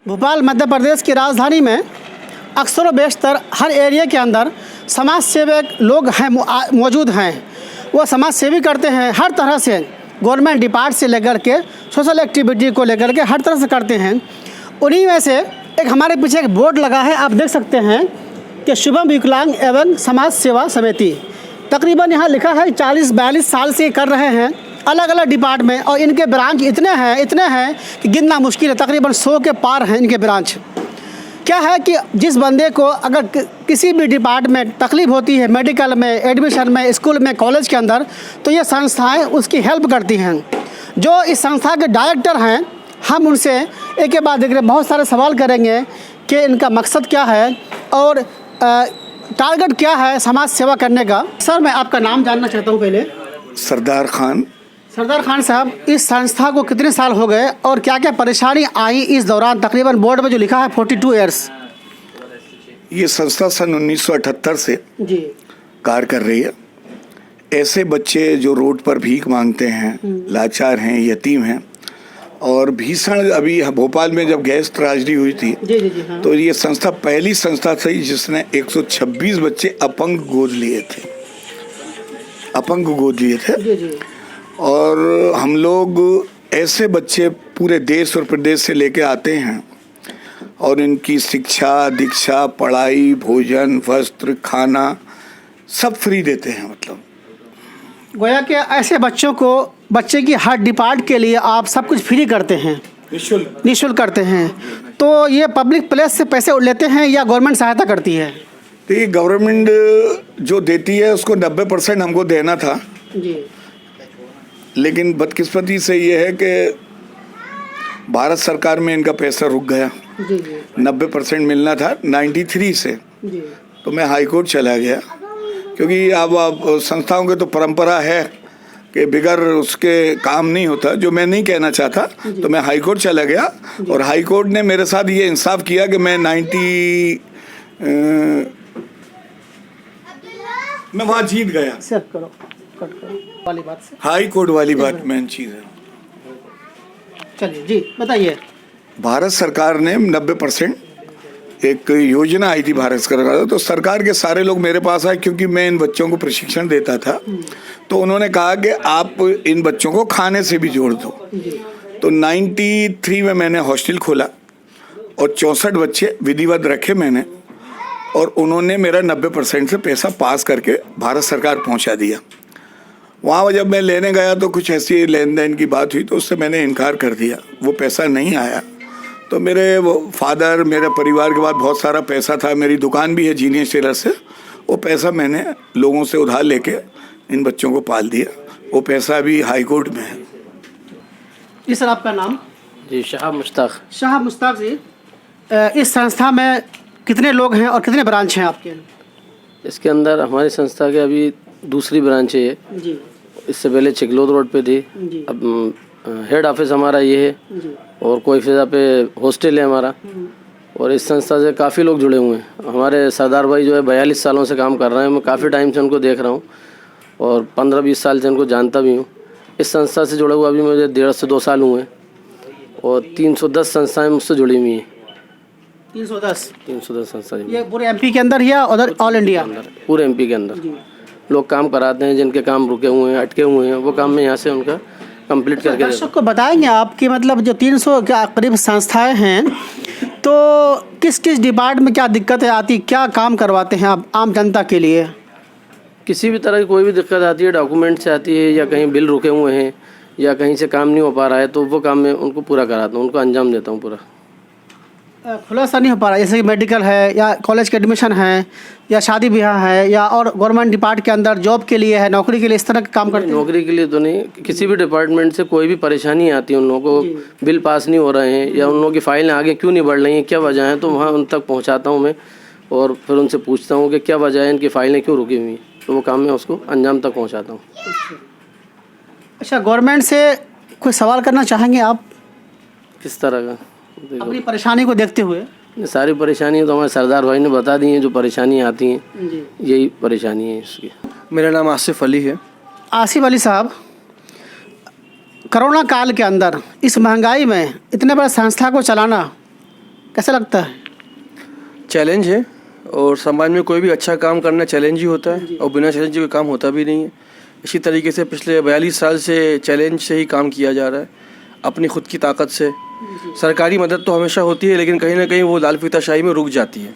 भोपाल मध्य प्रदेश की राजधानी में अक्सर व बेशतर हर एरिया के अंदर समाज सेवक लोग हैं मौजूद हैं। वो समाज सेवी करते हैं हर तरह से, गवर्नमेंट डिपार्ट से लेकर के सोशल एक्टिविटी को लेकर के हर तरह से करते हैं। उन्हीं में से एक हमारे पीछे एक बोर्ड लगा है, आप देख सकते हैं कि शुभम विकलांग एवं समाज सेवा समिति। तकरीबन यहाँ लिखा है 40-42 साल से कर रहे हैं अलग अलग डिपार्टमेंट, और इनके ब्रांच इतने हैं कि गिनना मुश्किल है। तकरीबन 100 के पार हैं इनके ब्रांच। क्या है कि जिस बंदे को अगर किसी भी डिपार्टमेंट में तकलीफ़ होती है, मेडिकल में, एडमिशन में, स्कूल में, कॉलेज के अंदर, तो ये संस्थाएं उसकी हेल्प करती हैं। जो इस संस्था के डायरेक्टर हैं, हम उनसे एक के बाद एक बहुत सारे सवाल करेंगे कि इनका मकसद क्या है और टारगेट क्या है समाज सेवा करने का। सर, मैं आपका नाम जानना चाहता हूँ पहले। सरदार खान। सरदार खान साहब, इस संस्था को कितने साल हो गए और क्या क्या परेशानी आई इस दौरान? तकरीबन बोर्ड में जो लिखा है 42 ईयर्स। ये संस्था सन 1978 से जी कार्य कर रही है। ऐसे बच्चे जो रोड पर भीख मांगते हैं, लाचार हैं, यतीम हैं, और भीषण अभी भोपाल में जब गैस त्रासदी हुई थी जी हाँ। तो ये संस्था पहली संस्था थी जिसने 126 बच्चे अपंग गोद लिए थे। जी। और हम लोग ऐसे बच्चे पूरे देश और प्रदेश से लेके आते हैं और इनकी शिक्षा, दीक्षा, पढ़ाई, भोजन, वस्त्र, खाना सब फ्री देते हैं। मतलब गोया कि ऐसे बच्चे की हर डिपार्ट के लिए आप सब कुछ फ्री करते हैं, निःशुल्क करते हैं। तो ये पब्लिक प्लेस से पैसे लेते हैं या गवर्नमेंट सहायता करती है? तो ये गवर्नमेंट जो देती है उसको 90% हमको देना था जी। लेकिन बदकिस्मती से ये है कि भारत सरकार में इनका पैसा रुक गया। जी। 90% मिलना था 93 से। जी। तो मैं हाई कोर्ट चला गया, क्योंकि अब संस्थाओं की तो परंपरा है कि बिगर उसके काम नहीं होता। जो मैं नहीं कहना चाहता, तो मैं हाई कोर्ट चला गया और हाई कोर्ट ने मेरे साथ ये इंसाफ किया कि मैं मैं वहाँ जीत गया। कट करो वाली बात से। हाई कोर्ट वाली बात मेन चीज़ है। चलिए जी, बताइए। भारत सरकार ने 90% एक योजना आई थी भारत सरकार, तो सरकार के सारे लोग मेरे पास आए, क्योंकि मैं इन बच्चों को प्रशिक्षण देता था। तो उन्होंने कहा कि आप इन बच्चों को खाने से भी जोड़ दो। तो 93 में मैंने हॉस्टल खोला और 64 बच्चे विधिवत रखे मैंने, और उन्होंने मेरा 90% से पैसा पास करके भारत सरकार पहुंचा दिया। वहाँ जब मैं लेने गया तो कुछ ऐसी लेन देन की बात हुई, तो उससे मैंने इनकार कर दिया, वो पैसा नहीं आया। तो मेरे फादर, मेरे परिवार के बाद बहुत सारा पैसा था, मेरी दुकान भी है जीनियस टेलर से, वो पैसा मैंने लोगों से उधार लेके इन बच्चों को पाल दिया। वो पैसा अभी हाई कोर्ट में है। जी सर, आपका नाम? जी, शाह मुश्ताक। शाह मुश्ताक जी, इस संस्था में कितने लोग हैं और कितने ब्रांच हैं आपके? इसके अंदर हमारी संस्था के अभी दूसरी ब्रांच है ये जी। इससे पहले चिकलोद रोड पे थी जी। अब हेड ऑफिस हमारा ये है जी। और कोई फिजा पे हॉस्टल है हमारा। और इस संस्था से काफ़ी लोग जुड़े हुए हैं। हमारे सरदार भाई जो है 42 सालों से काम कर रहे हैं। मैं काफ़ी टाइम से उनको देख रहा हूँ और 15-20 साल से उनको जानता भी हूँ। इस संस्था से जुड़े हुआ अभी मुझे 1.5 से 2 साल हुए हैं और 310 संस्थाएँ मुझसे जुड़ी हुई हैं। 310 संस्थाएँ। ये पूरे एमपी के अंदर या उधर ऑल इंडिया? पूरे एमपी के अंदर लोग काम कराते हैं। जिनके काम रुके हुए हैं, अटके हुए हैं, वो काम में यहाँ से उनका कंप्लीट करके दर्शक को बताएंगे आप कि मतलब जो 300 के करीब संस्थाएं हैं, तो किस किस डिपार्टमेंट में क्या दिक्कतें आती, क्या काम करवाते हैं आप आम जनता के लिए? किसी भी तरह की कोई भी दिक्कत आती है, डॉक्यूमेंट से आती है या कहीं बिल रुके हुए हैं या कहीं से काम नहीं हो पा रहा है, तो वो काम मैं उनको पूरा कराता हूँ, उनको अंजाम देता हूँ पूरा। खुलासा नहीं हो पा रहा, जैसे कि मेडिकल है या कॉलेज के एडमिशन है या शादी ब्याह है या और गवर्नमेंट डिपार्ट के अंदर जॉब के लिए है, नौकरी के लिए, इस तरह के काम करते हैं? नौकरी के लिए तो नहीं, किसी भी डिपार्टमेंट से कोई भी परेशानी आती है, उन लोगों को बिल पास नहीं हो रहे हैं या उन लोगों की फाइलें आगे क्यों नहीं बढ़ रही हैं, क्या वजह है, तो वहाँ उन तक पहुँचाता हूँ मैं और फिर उनसे पूछता हूँ कि क्या वजह है, इनकी फाइलें क्यों रुकी हुई हैं, तो वो काम मैं उसको अंजाम तक पहुँचाता हूँ। अच्छा, गवर्नमेंट से कोई सवाल करना चाहेंगे आप? किस तरह का? अपनी परेशानी को देखते हुए। सारी परेशानियाँ तो हमारे सरदार भाई ने बता दी हैं, जो परेशानियाँ आती हैं यही परेशानी है इसकी। मेरा नाम आसिफ अली है। आसिफ अली साहब, कोरोना काल के अंदर इस महंगाई में इतने बड़े संस्था को चलाना कैसा लगता है? चैलेंज है और समाज में कोई भी अच्छा काम करना चैलेंज ही होता है और बिना चैलेंज के काम होता भी नहीं है। इसी तरीके से पिछले 42 साल से चैलेंज से ही काम किया जा रहा है, अपनी खुद की ताकत से। सरकारी मदद तो हमेशा होती है लेकिन कहीं ना कहीं वो लाल फीताशाही में रुक जाती है,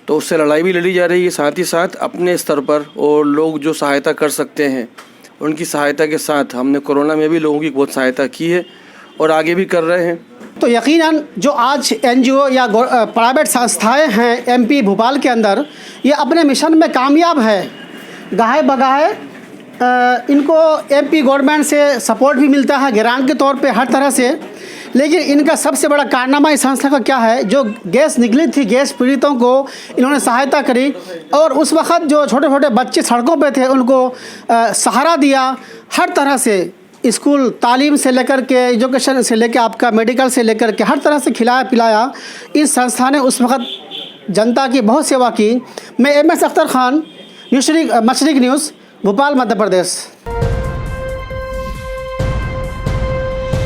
तो उससे लड़ाई भी लड़ी जा रही है। साथ ही साथ अपने स्तर पर और लोग जो सहायता कर सकते हैं उनकी सहायता के साथ हमने कोरोना में भी लोगों की बहुत सहायता की है और आगे भी कर रहे हैं। तो यकीनन जो आज एनजीओ या प्राइवेट संस्थाएं हैं एमपी भोपाल के अंदर, ये अपने मिशन में कामयाब है। गाहे बगाहे इनको एमपी गवर्नमेंट से सपोर्ट भी मिलता है ग्रांट के तौर पे हर तरह से। लेकिन इनका सबसे बड़ा कारनामा इस संस्था का क्या है, जो गैस निकली थी, गैस पीड़ितों को इन्होंने सहायता करी और उस वक़्त जो छोटे छोटे बच्चे सड़कों पे थे उनको सहारा दिया। हर तरह से स्कूल तालीम से लेकर के एजुकेशन से लेकर आपका मेडिकल से लेकर के हर तरह से खिलाया पिलाया इस संस्था ने उस वक़्त जनता की बहुत सेवा की। मैं MS अख्तर खान, मशरिक न्यूज़, भोपाल, मध्य प्रदेश।